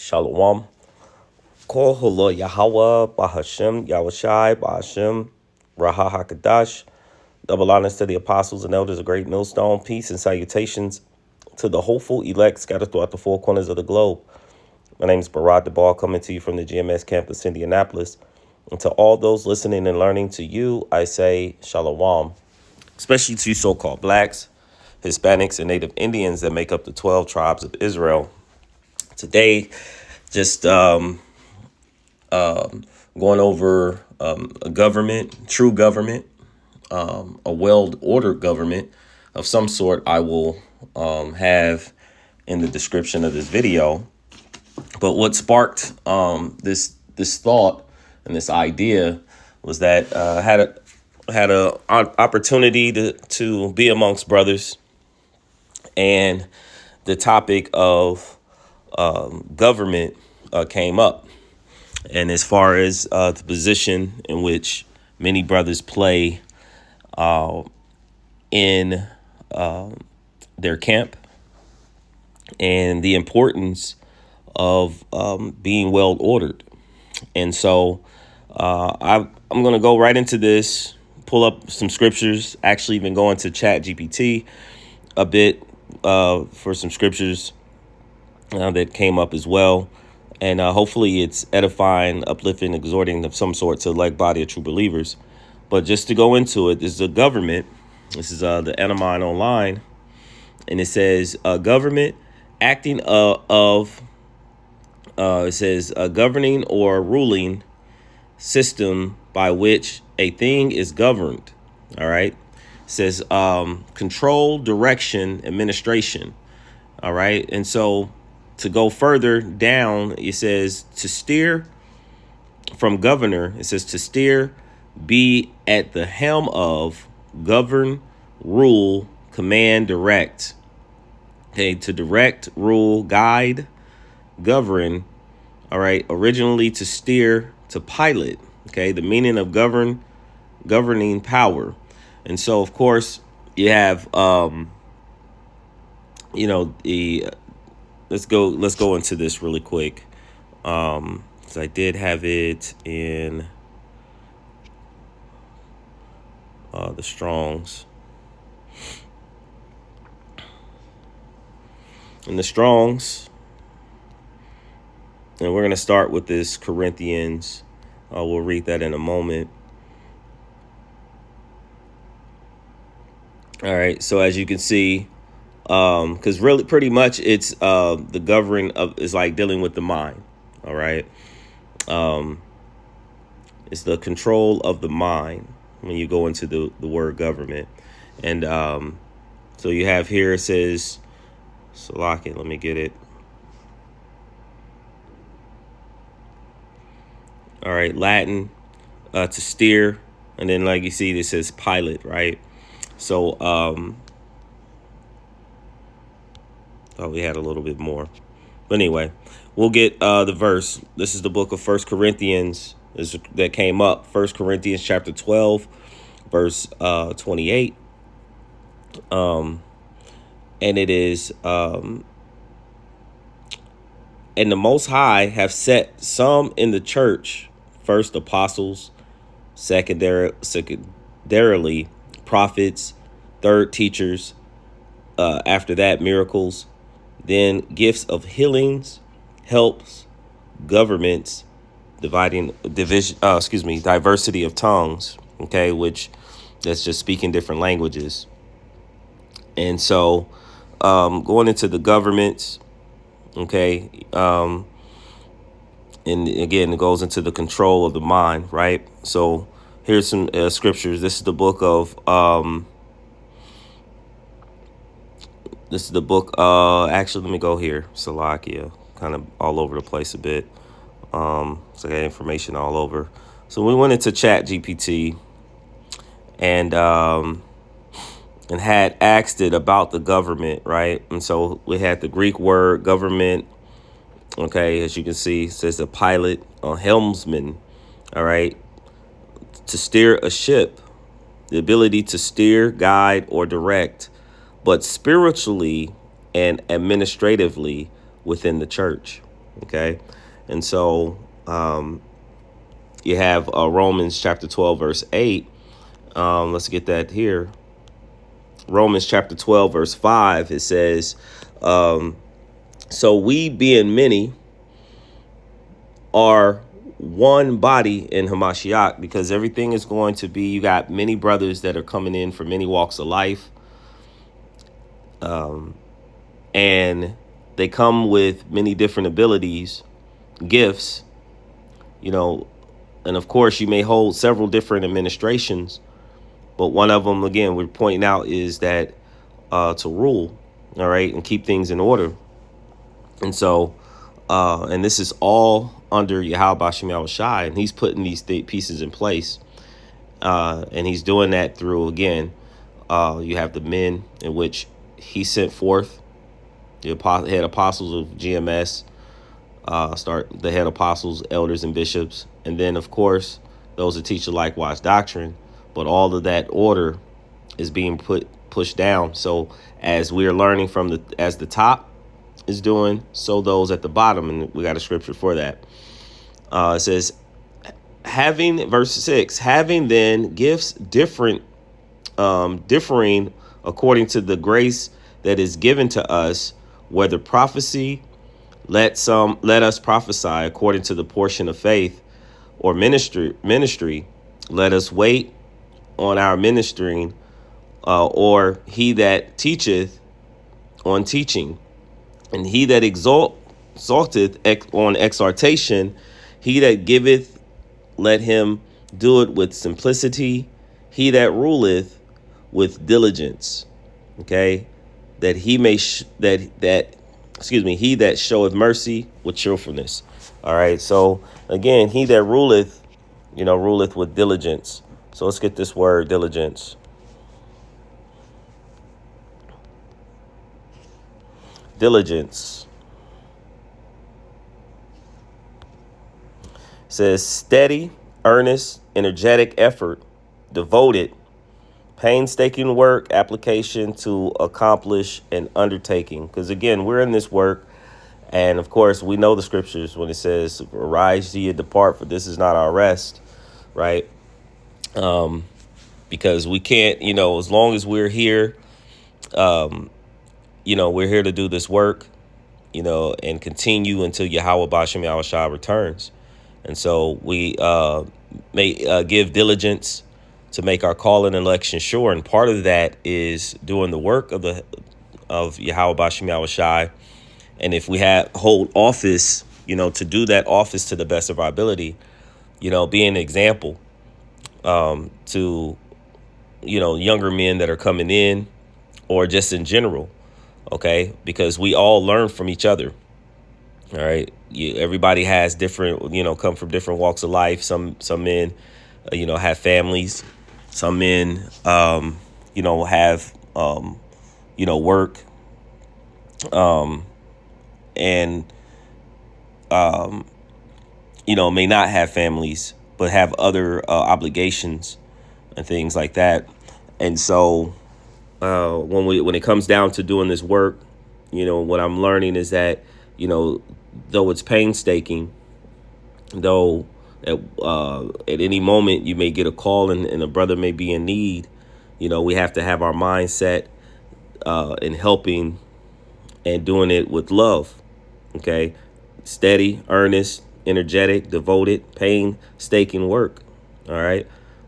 Shalom. Kol Holo Yahweh, Bahashem, Yahushai, Bahashem, Raha Hakadash. Double honors to the apostles and elders of Great Millstone. Peace and salutations to the hopeful elect scattered throughout the four corners of the globe. My name is Barad Debal, coming to you from the GMS campus, Indianapolis. And to all those listening and learning, to you, I say Shalom, especially to you so-called blacks, Hispanics, and Native Indians that make up the 12 tribes of Israel. Today, just going over a government, true government, a well-ordered government of some sort. I will have in the description of this video. But what sparked this thought and this idea was that I had a opportunity to be amongst brothers, and the topic of government came up. And as far as the position in which many brothers play in their camp, and the importance of being well ordered. And so I'm going to go right into this, pull up some scriptures, actually even go into Chat GPT a bit for some scriptures that came up as well. And hopefully it's edifying, uplifting, exhorting of some sort to the like body of true believers. But just to go into it, this is a government. This is the Anamine Online. And it says government acting it says a governing or ruling system by which a thing is governed. All right. It says control, direction, administration. All right. And so to go further down, it says to steer from governor. It says to steer, be at the helm of, govern, rule, command, direct. Okay, to direct, rule, guide, govern. All right, originally to steer, to pilot. Okay, the meaning of governing power. And so, of course, you have, let's go into this really quick. So I did have it in the Strongs. In the Strongs, and we're going to start with this Corinthians. We'll read that in a moment. All right. So as you can see, because really pretty much it's the governing of is like dealing with the mind. All right. It's the control of the mind when you go into the word government. And so you have here, it says, Salaki, let me get it. All right, Latin, to steer. And then like you see, this says pilot, right? So, oh, we had a little bit more. But anyway, we'll get the verse. This is the book of 1 Corinthians that came up. 1 Corinthians chapter 12, verse 28. And it is, and the Most High have set some in the church, first apostles, secondarily prophets, third teachers, after that miracles, then gifts of healings, helps, governments, diversity of tongues. Okay, which that's just speaking different languages. And so going into the governments, okay, and again, it goes into the control of the mind, right? So here's some scriptures. This is the book of, actually, let me go here. Salakia, kind of all over the place a bit. So I got information all over. So we went into Chat GPT and had asked it about the government, right? And so we had the Greek word government. Okay, as you can see, it says a pilot, a helmsman. All right, to steer a ship, the ability to steer, guide, or direct, but spiritually and administratively within the church. Okay. And so you have Romans chapter 12, verse 8. Let's get that here. Romans chapter 12, verse 5. It says, so we being many are one body in Hamashiach, because everything is going to be, you got many brothers that are coming in from many walks of life. And they come with many different abilities, gifts, and of course you may hold several different administrations, but one of them, again, we're pointing out is that to rule, all right, and keep things in order. And so, and this is all under Yahweh Bashem Yahushai, and he's putting these pieces in place. And he's doing that through, again, you have the men in which he sent forth, the head apostles of GMS, the head apostles, elders, and bishops. And then, of course, those that teach the likewise doctrine. But all of that order is being pushed down. So as we are learning from as the top is doing, so those at the bottom, and we got a scripture for that. It says, verse 6, having then gifts differing according to the grace that is given to us, whether prophecy, let us prophesy according to the portion of faith, or ministry, let us wait on our ministering, or he that teacheth on teaching, and he that exalteth on exhortation, he that giveth, let him do it with simplicity, he that ruleth with diligence. Okay, that he may he that showeth mercy with cheerfulness. All right, so again, he that ruleth, ruleth with diligence. So let's get this word, diligence. Diligence says steady, earnest, energetic effort, devoted, painstaking work, application to accomplish an undertaking. Because again, we're in this work, and of course we know the scriptures when it says, arise ye and depart, for this is not our rest, right? Because we can't, as long as we're here, we're here to do this work, and continue until Yahweh Bashem Yahushua returns. And so we may give diligence to make our call and election sure. And part of that is doing the work of Yahweh Bashem Yahushua. And if we hold office, to do that office to the best of our ability, be an example to, younger men that are coming in, or just in general. Okay, because we all learn from each other. All right. Everybody has different, come from different walks of life. Some men, have families. Some men, have, work. And, may not have families, but have other obligations and things like that. And so when it comes down to doing this work, what I'm learning is that, though it's painstaking, though at any moment you may get a call and a brother may be in need, we have to have our mindset in helping and doing it with love. Okay, steady, earnest, energetic, devoted, painstaking work. All right,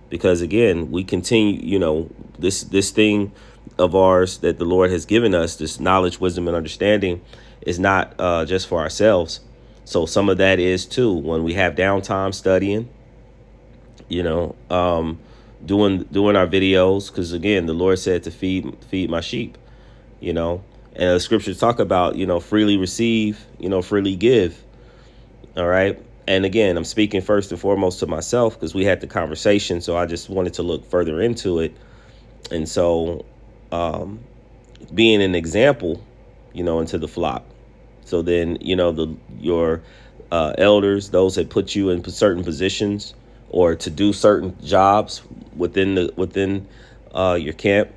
because again, we continue, this thing of ours that the Lord has given us, this knowledge, wisdom, and understanding, is not just for ourselves. So some of that is too, when we have downtime studying, doing our videos, because again, the Lord said to feed my sheep, and the scriptures talk about, freely receive, freely give. All right. And again, I'm speaking first and foremost to myself, because we had the conversation. So I just wanted to look further into it. And so being an example, into the flock. So then, your elders, those that put you in certain positions or to do certain jobs within your camp,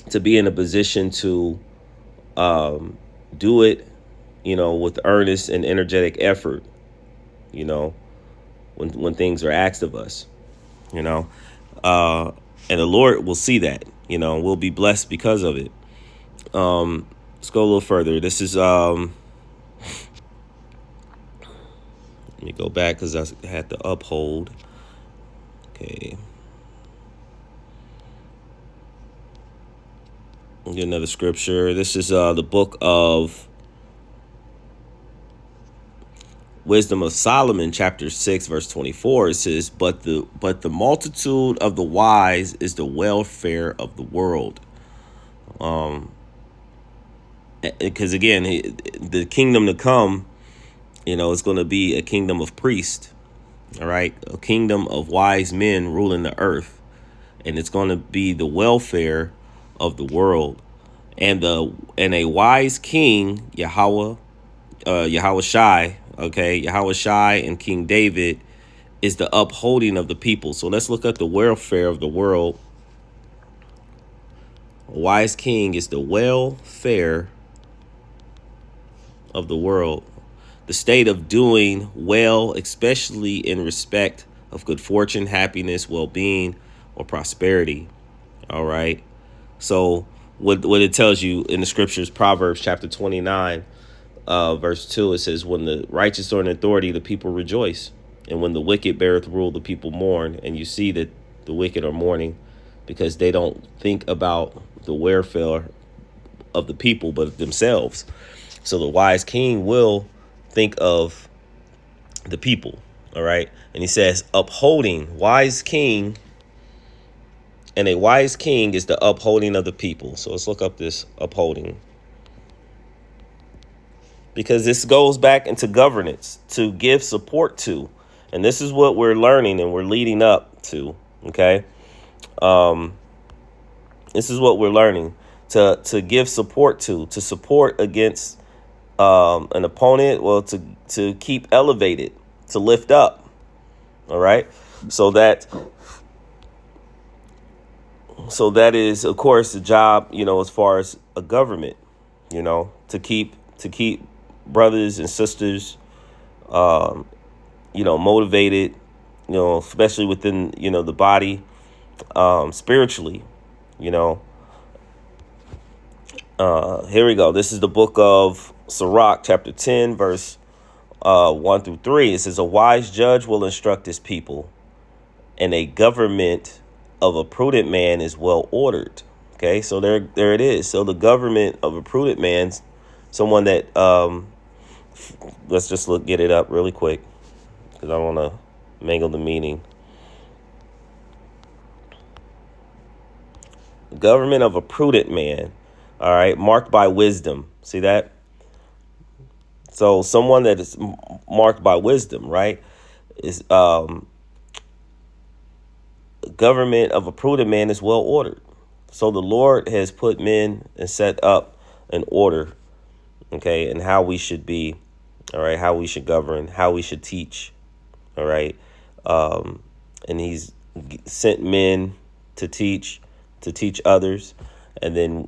to be in a position to do it with earnest and energetic effort, you know, when things are asked of us, you know, uh, and the Lord will see that, we'll be blessed because of it. Let's go a little further. This is, let me go back because I had to uphold. Okay. Get another scripture. This is the book of Wisdom of Solomon, chapter 6, verse 24. It says, but the multitude of the wise is the welfare of the world. Because again, the kingdom to come, is going to be a kingdom of priests. All right, a kingdom of wise men ruling the earth, and it's going to be the welfare of the world. And a wise king, Yahweh Shai, Yahweh Shai and King David is the upholding of the people. So let's look at the welfare of the world. A wise king is the welfare of the world, the state of doing well, especially in respect of good fortune, happiness, well-being, or prosperity. All right. So what it tells you in the scriptures, Proverbs chapter 29, verse 2, it says, when the righteous are in authority, the people rejoice. And when the wicked beareth rule, the people mourn. And you see that the wicked are mourning because they don't think about the welfare of the people, but themselves. So the wise king will think of the people. All right. And he says, upholding, wise king. And a wise king is the upholding of the people. So let's look up this upholding, because this goes back into governance, to give support to. And this is what we're learning and we're leading up to. OK, this is what we're learning to give support to support against an opponent. Well, to keep elevated, to lift up. All right. So that is, of course, the job, as far as a government, to keep brothers and sisters, motivated, especially within, the body, spiritually, Here we go. This is the book of Sirach, chapter 10, verse 1 through 3. It says, a wise judge will instruct his people, and a government of a prudent man is well ordered. Okay, so there it is. So the government of a prudent man, someone that let's just get it up really quick because I don't want to mangle the meaning. Government of a prudent man, all right, marked by wisdom. See that? So someone that is marked by wisdom, right, is government of a prudent man is well ordered. So the Lord has put men and set up an order, okay, and how we should be, all right, how we should govern, how we should teach, all right, and he's sent men to teach others, and then,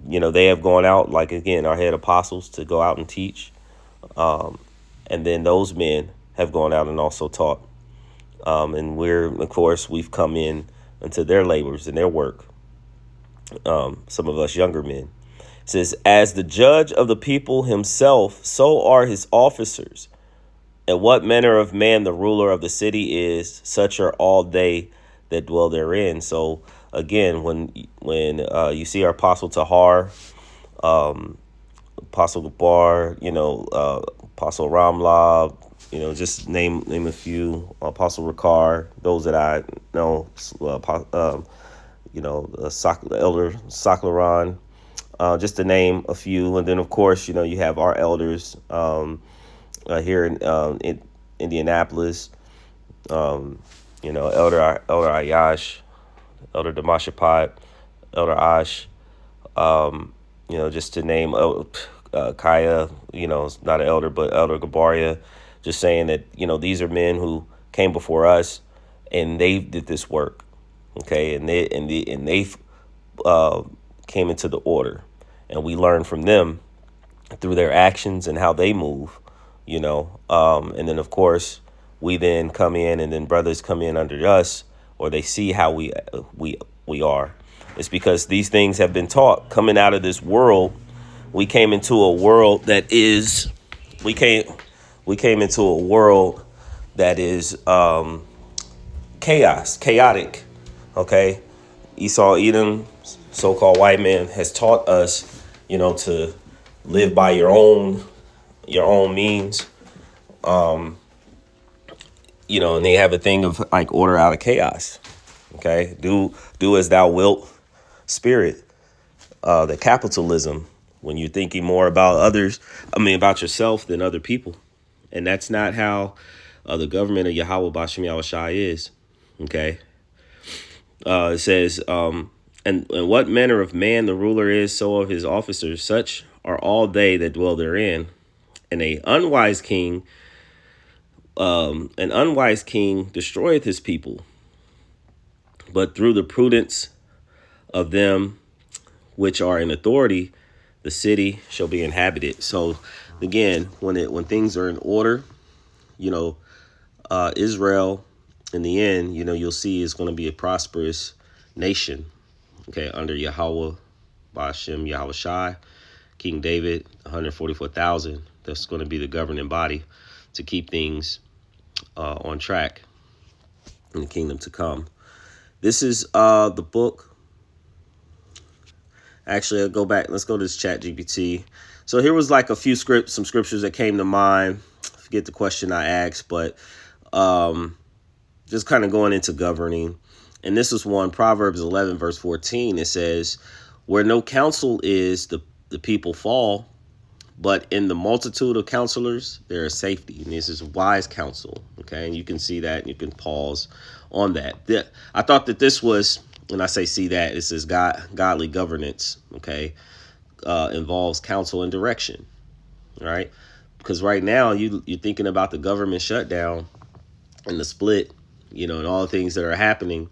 they have gone out, like, again, our head apostles, to go out and teach, and then those men have gone out and also taught, and we've come in into their labors and their work, some of us younger men. It says, as the judge of the people himself, so are his officers. And what manner of man the ruler of the city is, such are all they that dwell therein. So again, when you see our Apostle Tahar, Apostle Gabar, Apostle Ramla, just name a few, Apostle Ricard, those that I know, Elder Saklaran, just to name a few. And then, of course, you have our elders here in Indianapolis, Elder Ayash, Elder Damashapot, Elder Ash, just to name Kaya, it's not an elder, but Elder Gabaria, just saying that, these are men who came before us and they did this work. Okay. And they came into the order, and we learned from them through their actions and how they move, and then of course we then come in, and then brothers come in under us, or they see how we are. It's because these things have been taught coming out of this world. We came into a world that is we came we came into a world that is chaotic. Okay, Esau Edom, so-called white man, has taught us, to live by your own means. And they have a thing of like order out of chaos. Okay, do as thou wilt, spirit. The capitalism, when you're thinking more about about yourself than other people, and that's not how the government of Yahweh Bashem Yahushai is. Okay, it says, and what manner of man the ruler is, so of his officers, such are all they that dwell therein. And an unwise king destroyeth his people, but through the prudence of them which are in authority, the city shall be inhabited. So again, when things are in order, Israel, in the end, you'll see is going to be a prosperous nation. Okay, under Yahweh, Bashem, Yahweh Shai, King David, 144,000. That's going to be the governing body to keep things on track in the kingdom to come. This is the book. Actually, I'll go back. Let's go to this Chat GPT. So here was like some scriptures that came to mind. I forget the question I asked, but just kind of going into governing. And this is one, Proverbs 11, verse 14. It says, where no counsel is, the people fall, but in the multitude of counselors, there is safety. And this is wise counsel. Okay, and you can see that, and you can pause on that. I thought that this was, when I say see that, it says godly governance, okay, involves counsel and direction, right? Because right now you're thinking about the government shutdown and the split, and all the things that are happening.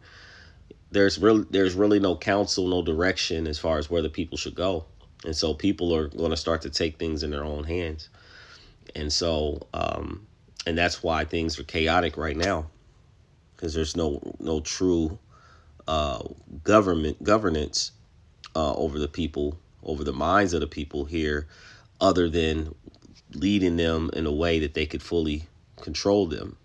There's really no counsel, no direction as far as where the people should go. And so people are going to start to take things in their own hands. And so, and that's why things are chaotic right now, because there's no true governance over the people, over the minds of the people here, other than leading them in a way that they could fully control them,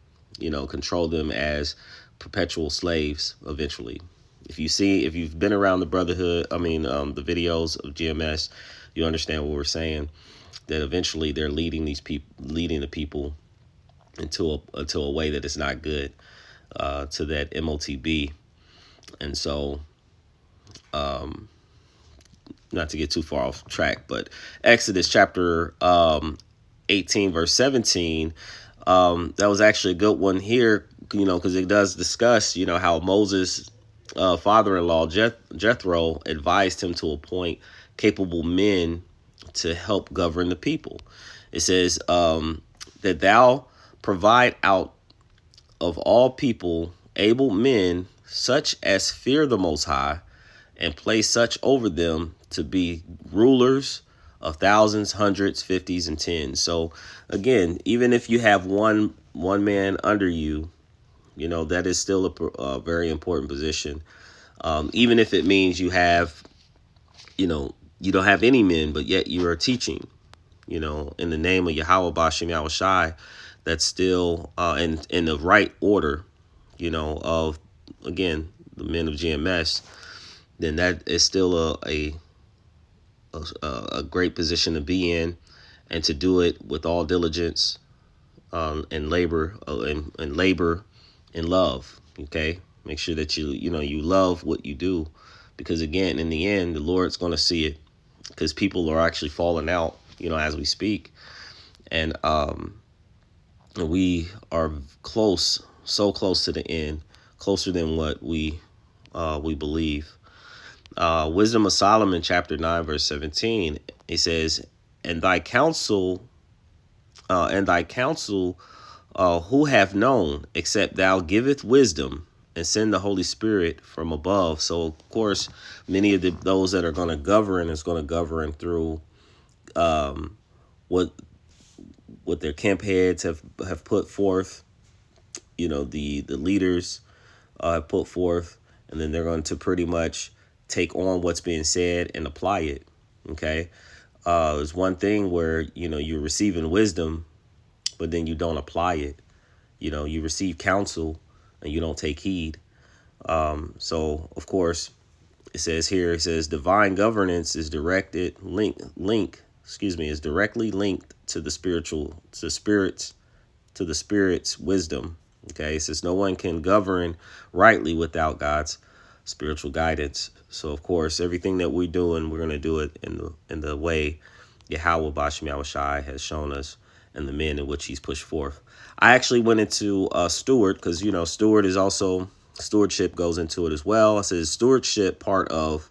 control them as perpetual slaves eventually. If you've been around the brotherhood, the videos of GMS, you understand what we're saying, that eventually they're leading the people into a way that is not good, to that MOTB. And so, not to get too far off track, but Exodus chapter 18, verse 17, that was actually a good one here, because it does discuss, how Moses' father-in-law Jethro advised him to appoint capable men to help govern the people. It says that thou provide out of all people able men, such as fear the Most High, and place such over them to be rulers of thousands, hundreds, fifties, and tens. So again, even if you have one man under you, that is still a very important position. Even if it means you have, you don't have any men, but yet you are teaching, in the name of Yahweh Bashem Yahushai, that's still in the right order, of, again, the men of GMS, then that is still a great position to be in, and to do it with all diligence, and labor and love. Okay, make sure that you love what you do, because again, in the end, the Lord's going to see it, because people are actually falling out, as we speak, and we are so close to the end, closer than what we believe. Wisdom of Solomon, chapter 9, verse 17, it says, and thy counsel, who have known, except thou giveth wisdom and send the Holy Spirit from above. So, of course, many of those that are going to govern is going to govern through what their camp heads have put forth, the leaders have put forth, and then they're going to pretty much take on what's being said and apply it. Okay. There's one thing where, you're receiving wisdom, but then you don't apply it. You receive counsel and you don't take heed. So of course it says divine governance is directly linked to the spirit's wisdom. Okay. It says no one can govern rightly without God's spiritual guidance. So of course, everything that we're doing, we're going to do it in the way Yahweh Bashem Yahushai has shown us, and the men in which he's pushed forth. I actually went into steward, because stewardship goes into it as well. It says stewardship part of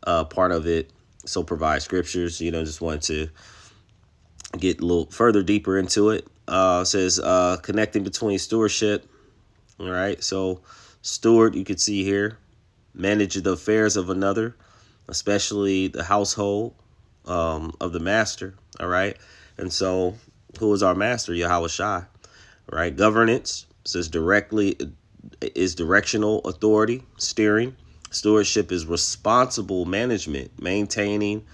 it. So provide scriptures. Just wanted to get a little further deeper into it. It says connecting between stewardship. All right. So steward, you can see here, manage the affairs of another, especially the household of the master. All right. And so who is our master? Yahweh Shai. Right. Governance says directional authority, steering. Stewardship is responsible management, maintaining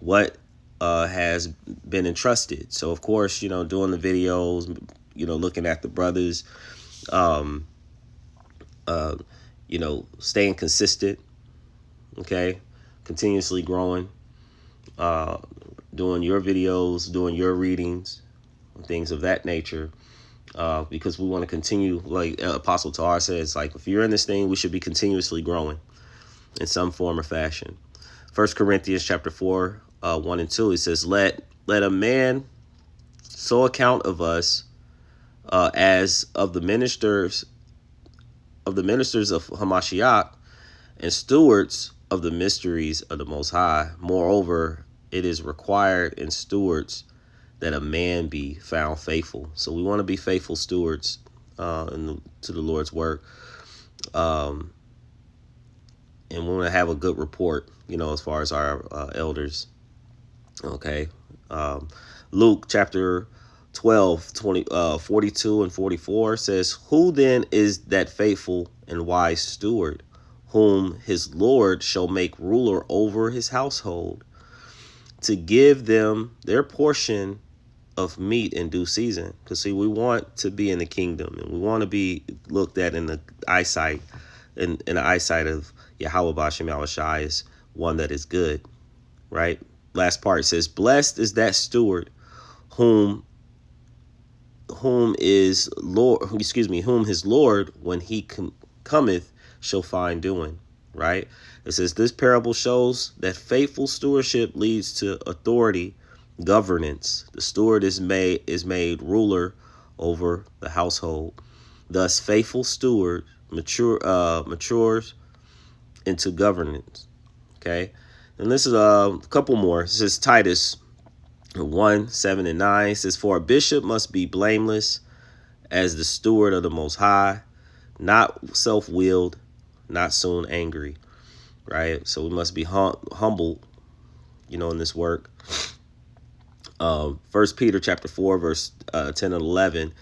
what has been entrusted. So of course, doing the videos, looking at the brothers, staying consistent, okay, continuously growing, doing your videos, doing your readings, things of that nature, because we want to continue, like Apostle Tahar says, like, if you're in this thing, we should be continuously growing in some form or fashion. 1 Corinthians chapter 4, 1 and 2, it says, let a man so account of us as of the ministers of Hamashiach, and stewards of the mysteries of the Most High. Moreover, it is required in stewards that a man be found faithful. So we want to be faithful stewards to the Lord's work. And we want to have a good report, as far as our elders. Okay. Luke chapter 12, 42 and 44 says, who then is that faithful and wise steward, whom his Lord shall make ruler over his household, to give them their portion of meat in due season? Because see, we want to be in the kingdom, and we want to be looked at in the eyesight, in the eyesight of Yahweh Bashem Yahushai is one that is good, right? Last part says, blessed is that steward whom his Lord, when he cometh, shall find doing. Right? It says this parable shows that faithful stewardship leads to authority, governance. The steward is made ruler over the household. Thus, faithful steward matures into governance. Okay, and this is a couple more. This is Titus 1, 7 and 9. It says, for a bishop must be blameless as the steward of the Most High, not self-willed, not soon angry. Right? So we must be humble, in this work. 1 Peter chapter 4, verse 10 and 11.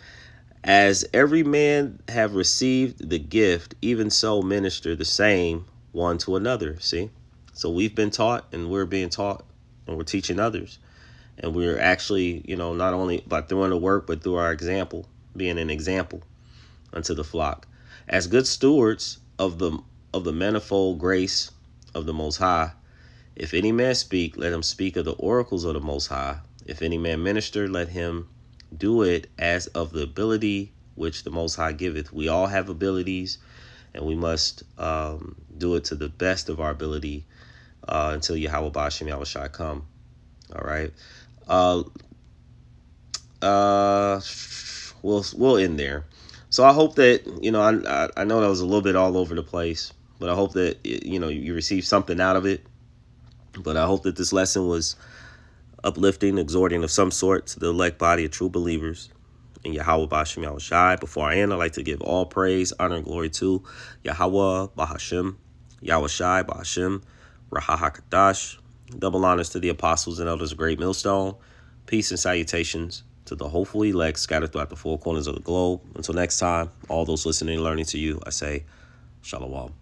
As every man have received the gift, even so minister the same one to another. See? So we've been taught, and we're being taught, and we're teaching others. And we're actually, not only by doing the work, but through our example, being an example unto the flock. As good stewards of the manifold grace of the Most High, if any man speak, let him speak of the oracles of the Most High. If any man minister, let him do it as of the ability which the Most High giveth. We all have abilities, and we must do it to the best of our ability until Yahweh Bashem Yahushai come. All right. We'll end there. So I hope that, I know that was a little bit all over the place, but I hope that, you received something out of it. But I hope that this lesson was uplifting, exhorting of some sort to the elect body of true believers in Yahweh Bashem Yahushai. Before I end, I'd like to give all praise, honor, and glory to Yahweh Bahashem, Yahushai Bahashem, Rahahakadash. Double honors to the apostles and elders of Great Millstone. Peace and salutations to the hopeful elect scattered throughout the four corners of the globe. Until next time, all those listening and learning to you, I say, Shalom.